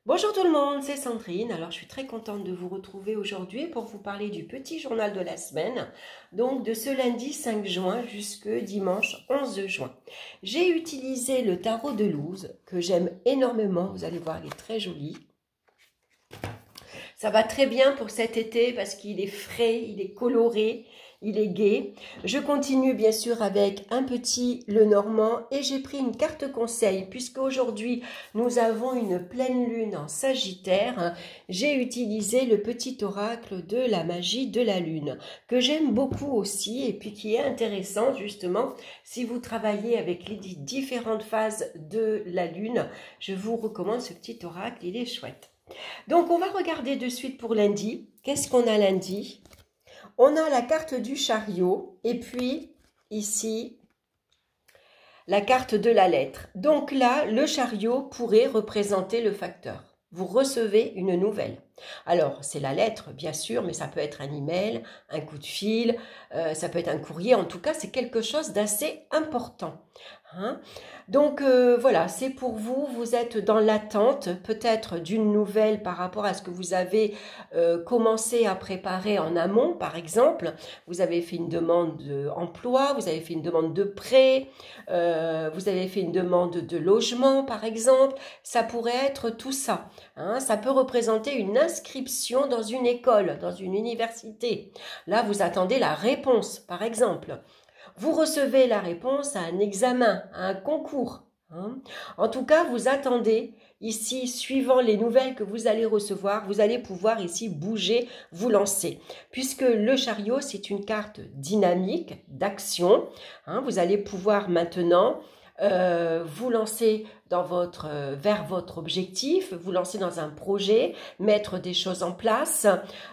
Bonjour tout le monde, c'est Sandrine. Alors je suis très contente de vous retrouver aujourd'hui pour vous parler du petit journal de la semaine, donc de ce lundi 5 juin jusque dimanche 11 juin. J'ai utilisé le tarot de Luz que j'aime énormément, vous allez voir, il est très joli. Ça va très bien pour cet été parce qu'il est frais, il est coloré, il est gai. Je continue bien sûr avec un petit Lenormand et j'ai pris une carte conseil puisque aujourd'hui nous avons une pleine lune en Sagittaire. J'ai utilisé le petit oracle de la magie de la lune que j'aime beaucoup aussi et puis qui est intéressant justement si vous travaillez avec les différentes phases de la lune. Je vous recommande ce petit oracle, il est chouette. Donc, on va regarder de suite pour lundi. Qu'est-ce qu'on a lundi? On a la carte du chariot et puis ici, la carte de la lettre. Donc là, le chariot pourrait représenter le facteur. Vous recevez une nouvelle. Alors, c'est la lettre, bien sûr, mais ça peut être un email, un coup de fil, ça peut être un courrier. En tout cas, c'est quelque chose d'assez important. Donc voilà, c'est pour vous, vous êtes dans l'attente peut-être d'une nouvelle par rapport à ce que vous avez commencé à préparer en amont, par exemple. Vous avez fait une demande d'emploi, vous avez fait une demande de prêt, vous avez fait une demande de logement, par exemple. Ça pourrait être tout ça. Ça peut représenter une inscription dans une école, dans une université. Là, vous attendez la réponse, par exemple. Vous recevez la réponse à un examen, à un concours. En tout cas, vous attendez ici, suivant les nouvelles que vous allez recevoir, vous allez pouvoir ici bouger, vous lancer. Puisque le chariot, c'est une carte dynamique, d'action. Vous allez pouvoir maintenant vous lancer vers votre objectif, vous lancer dans un projet, mettre des choses en place.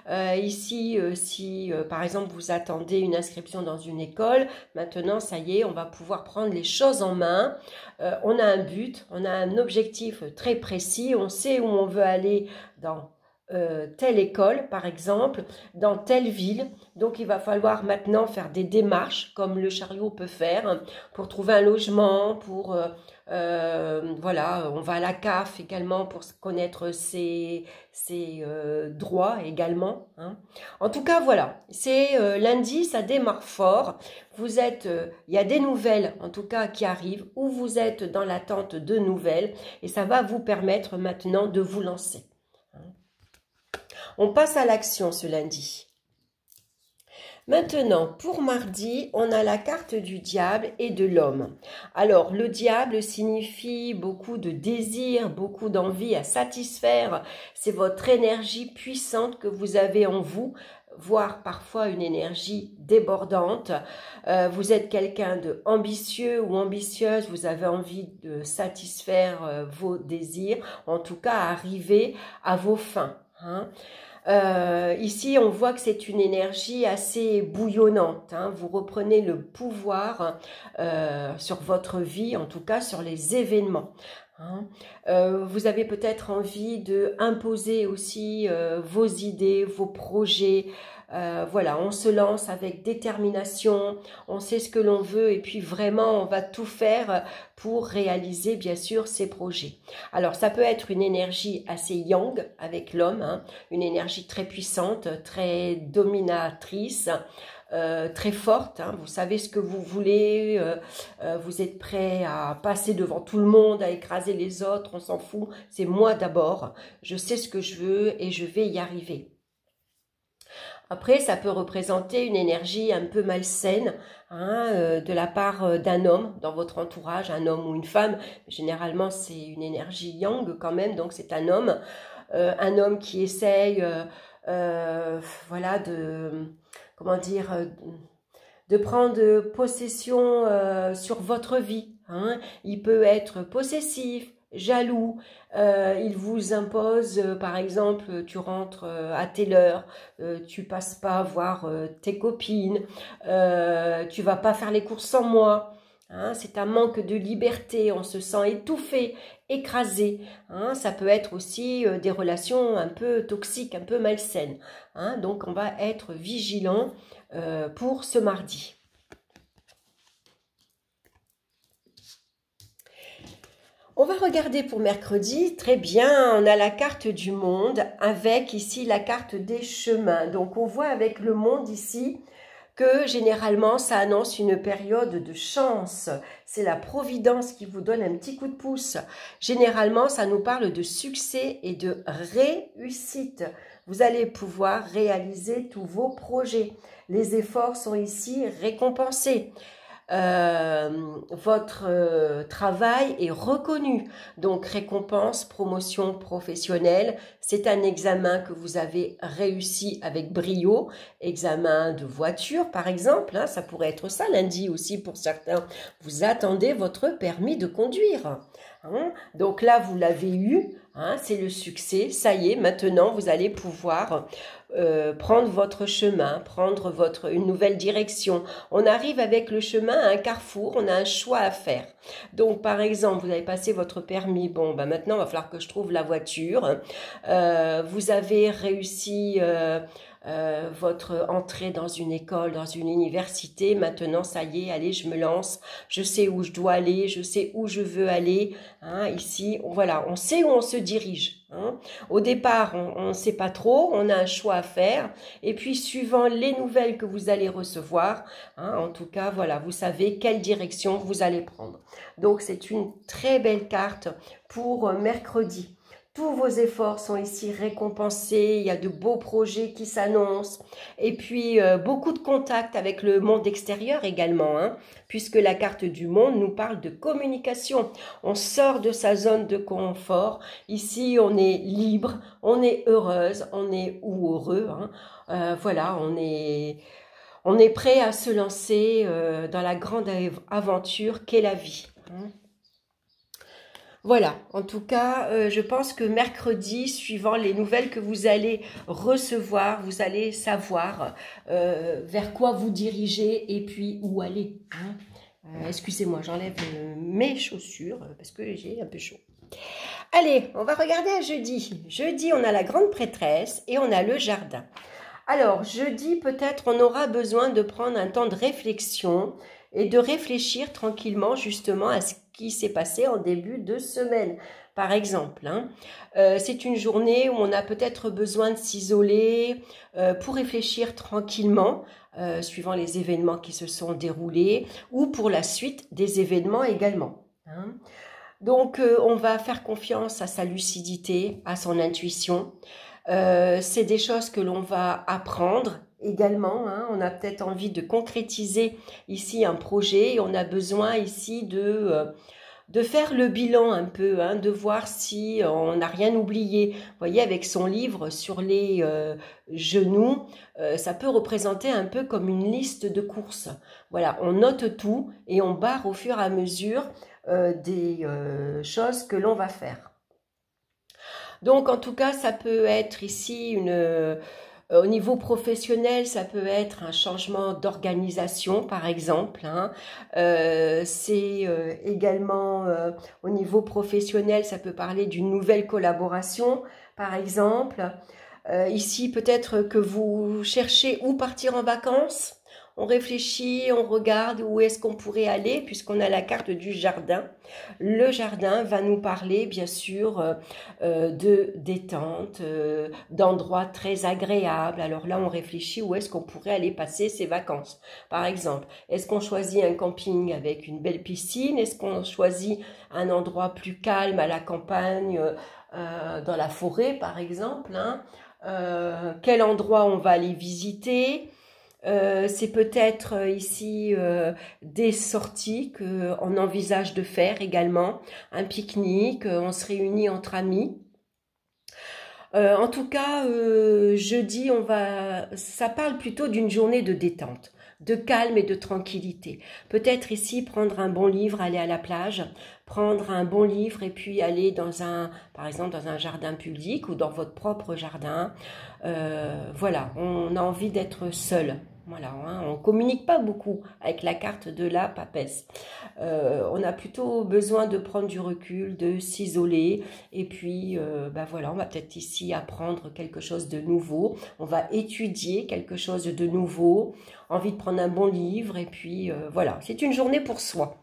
Ici, si par exemple vous attendez une inscription dans une école, maintenant ça y est, on va pouvoir prendre les choses en main. On a un but, on a un objectif très précis, on sait où on veut aller dans telle école par exemple, dans telle ville. Donc il va falloir maintenant faire des démarches comme le chariot peut faire pour trouver un logement, pour voilà, on va à la CAF également pour connaître ses droits également. En tout cas voilà, c'est lundi, ça démarre fort. Vous êtes, il y a des nouvelles en tout cas qui arrivent ou vous êtes dans l'attente de nouvelles et ça va vous permettre maintenant de vous lancer. On passe à l'action ce lundi. Maintenant, pour mardi, on a la carte du diable et de l'homme. Alors, le diable signifie beaucoup de désir, beaucoup d'envie à satisfaire. C'est votre énergie puissante que vous avez en vous, voire parfois une énergie débordante. Vous êtes quelqu'un de ambitieux ou ambitieuse, vous avez envie de satisfaire vos désirs, en tout cas arriver à vos fins. Ici, on voit que c'est une énergie assez bouillonnante. Vous reprenez le pouvoir sur votre vie, en tout cas sur les événements. Vous avez peut-être envie de imposer aussi vos idées, vos projets. Voilà, on se lance avec détermination, on sait ce que l'on veut et puis vraiment on va tout faire pour réaliser bien sûr ces projets. Alors ça peut être une énergie assez yang avec l'homme, une énergie très puissante, très dominatrice, très forte, vous savez ce que vous voulez, vous êtes prêt à passer devant tout le monde, à écraser les autres, on s'en fout, c'est moi d'abord, je sais ce que je veux et je vais y arriver. Après, ça peut représenter une énergie un peu malsaine de la part d'un homme dans votre entourage, un homme ou une femme. Généralement, c'est une énergie yang quand même, donc c'est un homme qui essaye, voilà, comment dire, de prendre possession sur votre vie. Il peut être possessif, jaloux, il vous impose, par exemple, tu rentres à telle heure, tu passes pas voir tes copines, tu vas pas faire les courses sans moi. C'est un manque de liberté, on se sent étouffé, écrasé. Ça peut être aussi des relations un peu toxiques, un peu malsaines. Donc on va être vigilant pour ce mardi. On va regarder pour mercredi, très bien, on a la carte du monde avec ici la carte des chemins. Donc on voit avec le monde ici que généralement ça annonce une période de chance. C'est la providence qui vous donne un petit coup de pouce. Généralement ça nous parle de succès et de réussite. Vous allez pouvoir réaliser tous vos projets. Les efforts sont ici récompensés. Votre travail est reconnu, donc récompense, promotion professionnelle, c'est un examen que vous avez réussi avec brio, examen de voiture par exemple, hein, ça pourrait être ça lundi aussi pour certains, vous attendez votre permis de conduire, hein, donc là vous l'avez eu, hein, c'est le succès, ça y est, maintenant vous allez pouvoir prendre votre chemin, prendre une nouvelle direction. On arrive avec le chemin à un carrefour, on a un choix à faire. Donc par exemple, vous avez passé votre permis, bon ben maintenant il va falloir que je trouve la voiture. Vous avez réussi votre entrée dans une école, dans une université, maintenant ça y est, allez je me lance, je sais où je dois aller, je sais où je veux aller, hein, ici, voilà, on sait où on se dirige. Hein. Au départ, on ne sait pas trop, on a un choix à faire, et puis suivant les nouvelles que vous allez recevoir, hein, en tout cas, voilà, vous savez quelle direction vous allez prendre. Donc c'est une très belle carte pour mercredi. Tous vos efforts sont ici récompensés, il y a de beaux projets qui s'annoncent et puis beaucoup de contacts avec le monde extérieur également, hein, puisque la carte du monde nous parle de communication. On sort de sa zone de confort, ici on est libre, on est heureuse, on est ou heureux, hein. Voilà, on est prêt à se lancer dans la grande aventure qu'est la vie. Hein. Voilà, en tout cas, je pense que mercredi, suivant les nouvelles que vous allez recevoir, vous allez savoir vers quoi vous dirigez et puis où aller. Hein. Excusez-moi, j'enlève mes chaussures parce que j'ai un peu chaud. Allez, on va regarder à jeudi. Jeudi, on a la grande prêtresse et on a le jardin. Alors, jeudi, peut-être on aura besoin de prendre un temps de réflexion et de réfléchir tranquillement justement à ce qui s'est passé en début de semaine. Par exemple, hein, c'est une journée où on a peut-être besoin de s'isoler pour réfléchir tranquillement, suivant les événements qui se sont déroulés, ou pour la suite des événements également. Hein. Donc, on va faire confiance à sa lucidité, à son intuition. C'est des choses que l'on va apprendre également, hein. On a peut-être envie de concrétiser ici un projet et on a besoin ici de faire le bilan un peu, hein, de voir si on n'a rien oublié. Vous voyez, avec son livre sur les genoux, ça peut représenter un peu comme une liste de courses. Voilà, on note tout et on barre au fur et à mesure des choses que l'on va faire. Donc, en tout cas, ça peut être ici au niveau professionnel, ça peut être un changement d'organisation, par exemple. Hein. C'est également au niveau professionnel, ça peut parler d'une nouvelle collaboration, par exemple. Ici, peut-être que vous cherchez où partir en vacances. On réfléchit, on regarde où est-ce qu'on pourrait aller puisqu'on a la carte du jardin. Le jardin va nous parler bien sûr de détente, d'endroits très agréables. Alors là, on réfléchit où est-ce qu'on pourrait aller passer ses vacances. Par exemple, est-ce qu'on choisit un camping avec une belle piscine? Est-ce qu'on choisit un endroit plus calme à la campagne, dans la forêt par exemple, hein? Quel endroit on va aller visiter? C'est peut-être ici des sorties qu'on envisage de faire également, un pique-nique, on se réunit entre amis. En tout cas, jeudi, ça parle plutôt d'une journée de détente, de calme et de tranquillité. Peut-être ici prendre un bon livre, aller à la plage, prendre un bon livre et puis aller par exemple dans un jardin public ou dans votre propre jardin. Voilà, on a envie d'être seul. Voilà, hein, on ne communique pas beaucoup avec la carte de la papesse. On a plutôt besoin de prendre du recul, de s'isoler. Et puis, voilà, on va peut-être ici apprendre quelque chose de nouveau. On va étudier quelque chose de nouveau. Envie de prendre un bon livre. Et puis, voilà, c'est une journée pour soi.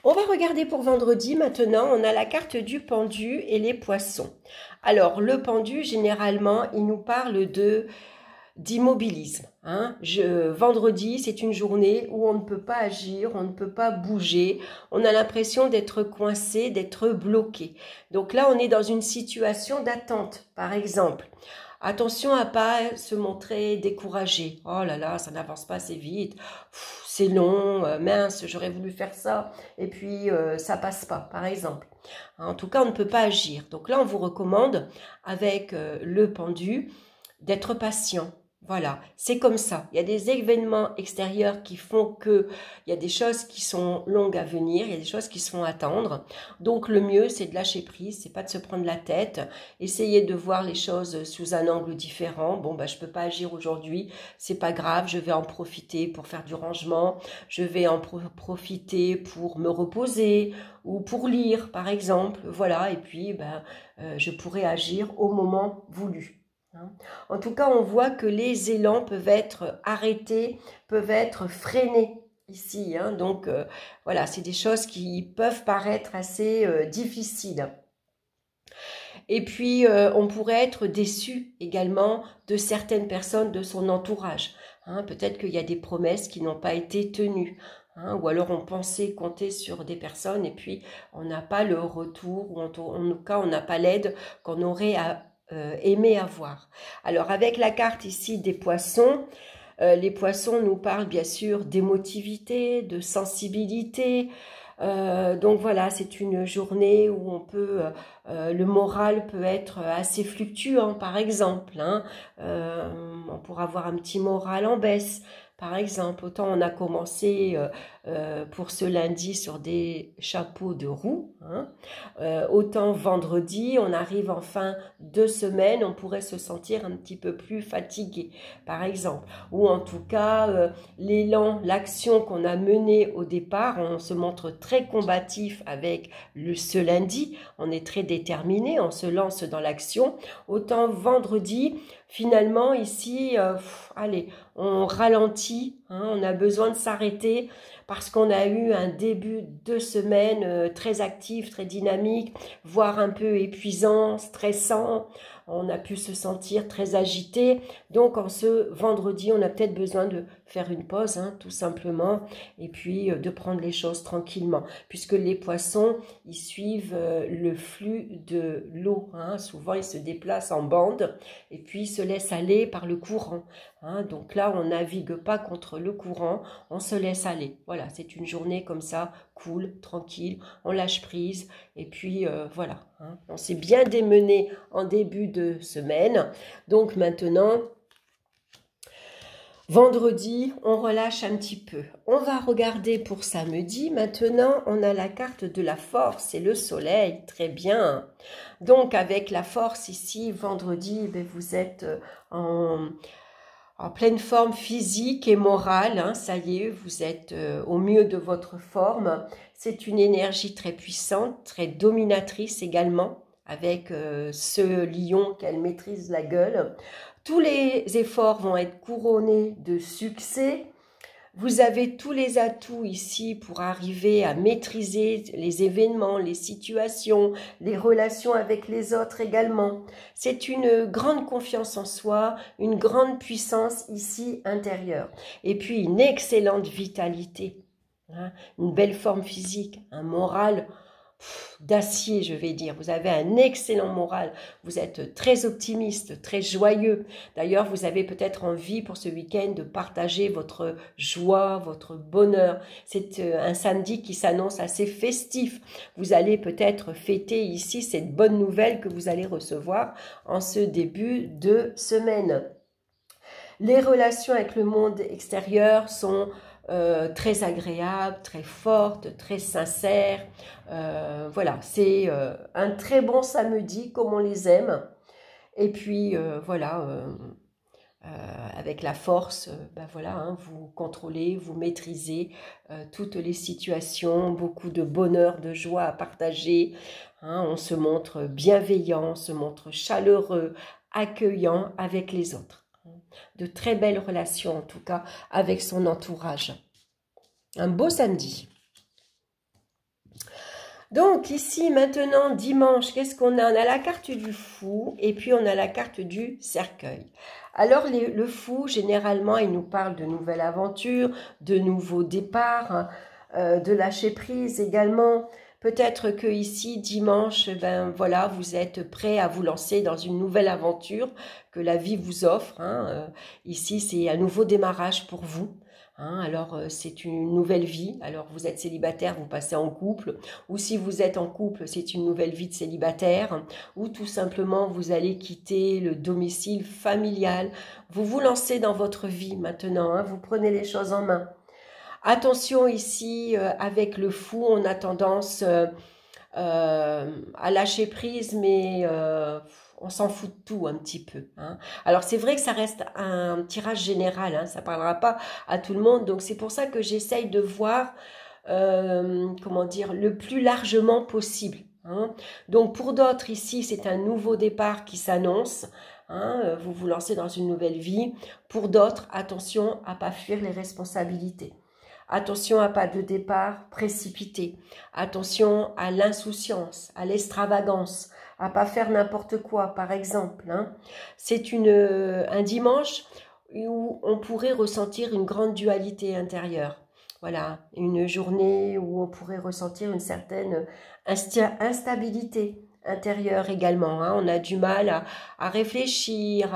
On va regarder pour vendredi maintenant. On a la carte du pendu et les poissons. Alors, le pendu, généralement, il nous parle d'immobilisme. Vendredi, c'est une journée où on ne peut pas agir, on ne peut pas bouger. On a l'impression d'être coincé, d'être bloqué. Donc là, on est dans une situation d'attente, par exemple. Attention à pas se montrer découragé. Oh là là, ça n'avance pas assez vite. C'est long, mince, j'aurais voulu faire ça. Et puis, ça passe pas, par exemple. En tout cas, on ne peut pas agir. Donc là, on vous recommande, avec le pendu, d'être patient. Voilà, c'est comme ça. Il y a des événements extérieurs qui font que il y a des choses qui sont longues à venir, il y a des choses qui se font attendre. Donc le mieux, c'est de lâcher prise, c'est pas de se prendre la tête, essayer de voir les choses sous un angle différent. Bon, je peux pas agir aujourd'hui, c'est pas grave, je vais en profiter pour faire du rangement, je vais en profiter pour me reposer ou pour lire, par exemple. Voilà, et puis je pourrai agir au moment voulu. En tout cas, on voit que les élans peuvent être arrêtés, peuvent être freinés ici. Donc, voilà, c'est des choses qui peuvent paraître assez difficiles. Et puis, on pourrait être déçu également de certaines personnes de son entourage. Peut-être qu'il y a des promesses qui n'ont pas été tenues. Ou alors on pensait compter sur des personnes et puis on n'a pas le retour, ou en tout cas, on n'a pas l'aide qu'on aurait aimé avoir. Alors avec la carte ici des poissons, les poissons nous parlent bien sûr d'émotivité, de sensibilité. Donc voilà, c'est une journée où on peut, le moral peut être assez fluctuant par exemple. On pourra avoir un petit moral en baisse. Par exemple, autant on a commencé pour ce lundi sur des chapeaux de roue, autant vendredi, on arrive en fin de semaine, on pourrait se sentir un petit peu plus fatigué, par exemple. Ou en tout cas, l'élan, l'action qu'on a menée au départ, on se montre très combatif avec ce lundi, on est très déterminé, on se lance dans l'action. Autant vendredi, finalement, ici, allez, on ralentit, on a besoin de s'arrêter parce qu'on a eu un début de semaine très actif, très dynamique, voire un peu épuisant, stressant. On a pu se sentir très agité. Donc, en ce vendredi, on a peut-être besoin de faire une pause, tout simplement, et puis de prendre les choses tranquillement. Puisque les poissons, ils suivent le flux de l'eau. Souvent, ils se déplacent en bande et puis ils se laissent aller par le courant. Donc là, on navigue pas contre le courant, on se laisse aller. Voilà, c'est une journée comme ça, cool, tranquille, on lâche prise et puis voilà. On s'est bien démené en début de semaine. Donc maintenant, vendredi, on relâche un petit peu. On va regarder pour samedi. Maintenant, on a la carte de la force et le soleil. Très bien. Donc avec la force ici, vendredi, vous êtes en pleine forme physique et morale, ça y est, vous êtes au mieux de votre forme. C'est une énergie très puissante, très dominatrice également, avec ce lion qu'elle maîtrise la gueule. Tous les efforts vont être couronnés de succès. Vous avez tous les atouts ici pour arriver à maîtriser les événements, les situations, les relations avec les autres également. C'est une grande confiance en soi, une grande puissance ici intérieure. Et puis une excellente vitalité, une belle forme physique, un moral d'acier, je vais dire. Vous avez un excellent moral, vous êtes très optimiste, très joyeux. D'ailleurs, vous avez peut-être envie pour ce week-end de partager votre joie, votre bonheur. C'est un samedi qui s'annonce assez festif. Vous allez peut-être fêter ici cette bonne nouvelle que vous allez recevoir en ce début de semaine. Les relations avec le monde extérieur sont très agréable, très forte, très sincère. Voilà, c'est un très bon samedi comme on les aime. Et puis voilà, avec la force, voilà, vous contrôlez, vous maîtrisez toutes les situations, beaucoup de bonheur, de joie à partager. On se montre bienveillant, on se montre chaleureux, accueillant avec les autres. De très belles relations en tout cas avec son entourage. Un beau samedi. Donc ici maintenant dimanche, qu'est-ce qu'on a? On a la carte du fou et puis on a la carte du cercueil. Alors le fou, généralement, il nous parle de nouvelles aventures, de nouveaux départs, de lâcher prise également. Peut-être que ici, dimanche, ben voilà, vous êtes prêt à vous lancer dans une nouvelle aventure que la vie vous offre. Ici, c'est un nouveau démarrage pour vous. Alors, c'est une nouvelle vie. Alors, vous êtes célibataire, vous passez en couple. Ou si vous êtes en couple, c'est une nouvelle vie de célibataire. Ou tout simplement, vous allez quitter le domicile familial. Vous vous lancez dans votre vie maintenant. Vous prenez les choses en main. Attention ici, avec le fou, on a tendance à lâcher prise, mais on s'en fout de tout un petit peu. Alors c'est vrai que ça reste un tirage général, ça ne parlera pas à tout le monde, donc c'est pour ça que j'essaye de voir, comment dire, le plus largement possible. Donc pour d'autres ici, c'est un nouveau départ qui s'annonce. Vous vous lancez dans une nouvelle vie. Pour d'autres, attention à ne pas fuir les responsabilités. Attention à pas de départ précipité. Attention à l'insouciance, à l'extravagance, à pas faire n'importe quoi, par exemple. C'est un dimanche où on pourrait ressentir une grande dualité intérieure. Voilà, une journée où on pourrait ressentir une certaine instabilité intérieure également. On a du mal à réfléchir,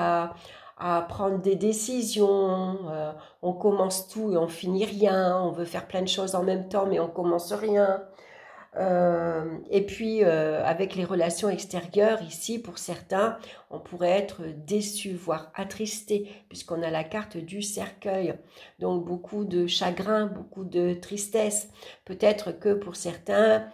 à prendre des décisions, on commence tout et on finit rien, on veut faire plein de choses en même temps mais on commence rien. Et puis avec les relations extérieures ici, pour certains, on pourrait être déçu, voire attristé, puisqu'on a la carte du cercueil. Donc beaucoup de chagrin, beaucoup de tristesse. Peut-être que pour certains,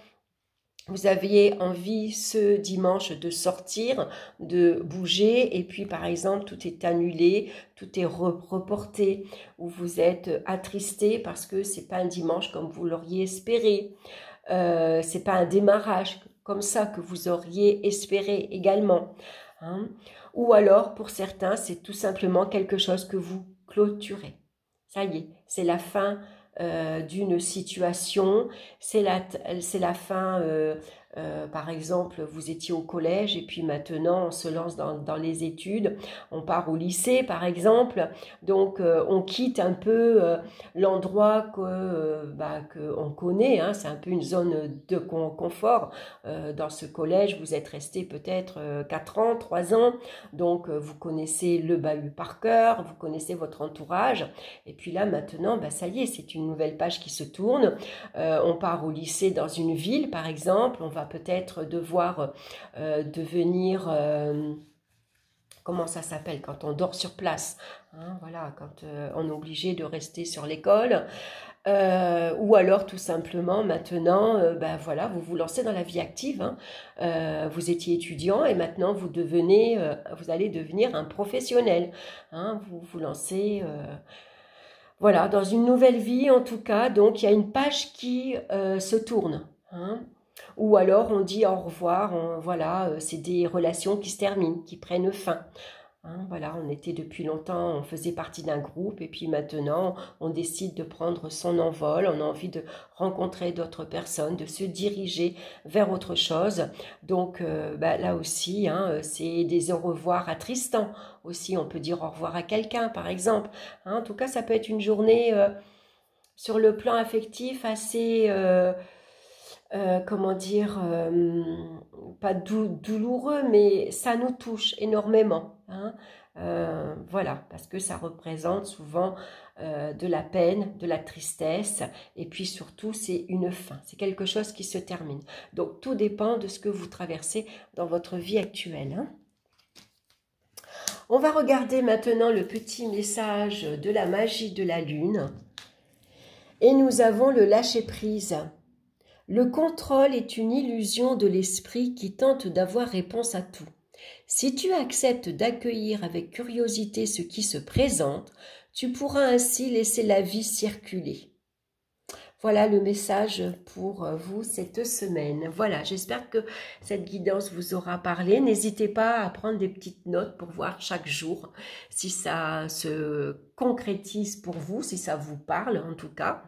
vous aviez envie ce dimanche de sortir, de bouger, et puis par exemple tout est annulé, tout est reporté, ou vous êtes attristé parce que c'est pas un dimanche comme vous l'auriez espéré, c'est pas un démarrage comme ça que vous auriez espéré également. Ou alors pour certains c'est tout simplement quelque chose que vous clôturez. Ça y est, c'est la fin d'une situation, c'est la fin, par exemple, vous étiez au collège et puis maintenant on se lance dans les études, on part au lycée par exemple, donc on quitte un peu l'endroit qu'on connaît, c'est un peu une zone de confort. Dans ce collège, vous êtes resté peut-être 4 ans, 3 ans, donc vous connaissez le bahut par cœur, vous connaissez votre entourage, et puis là maintenant, ça y est, c'est une nouvelle page qui se tourne. On part au lycée dans une ville par exemple, on va peut-être devoir devenir, comment ça s'appelle, quand on dort sur place, voilà, quand on est obligé de rester sur l'école, ou alors tout simplement maintenant, voilà, vous vous lancez dans la vie active, vous étiez étudiant et maintenant vous allez devenir un professionnel, vous vous lancez voilà, dans une nouvelle vie en tout cas. Donc il y a une page qui se tourne, ou alors on dit au revoir, voilà, c'est des relations qui se terminent, qui prennent fin. Voilà, on était depuis longtemps, on faisait partie d'un groupe et puis maintenant on décide de prendre son envol, on a envie de rencontrer d'autres personnes, de se diriger vers autre chose. Donc là aussi, c'est des au revoir attristants aussi, on peut dire au revoir à quelqu'un par exemple. En tout cas, ça peut être une journée sur le plan affectif assez... comment dire, pas douloureux, mais ça nous touche énormément. Voilà, parce que ça représente souvent de la peine, de la tristesse, et puis surtout c'est une fin, c'est quelque chose qui se termine. Donc tout dépend de ce que vous traversez dans votre vie actuelle. On va regarder maintenant le petit message de la magie de la lune. Et nous avons le lâcher-prise. Le contrôle est une illusion de l'esprit qui tente d'avoir réponse à tout. Si tu acceptes d'accueillir avec curiosité ce qui se présente, tu pourras ainsi laisser la vie circuler. Voilà le message pour vous cette semaine. Voilà, j'espère que cette guidance vous aura parlé. N'hésitez pas à prendre des petites notes pour voir chaque jour si ça se concrétise pour vous, si ça vous parle en tout cas.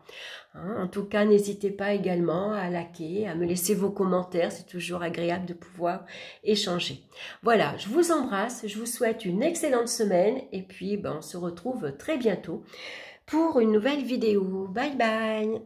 En tout cas, n'hésitez pas également à liker, à me laisser vos commentaires. C'est toujours agréable de pouvoir échanger. Voilà, je vous embrasse. Je vous souhaite une excellente semaine. Et puis, on se retrouve très bientôt pour une nouvelle vidéo. Bye bye!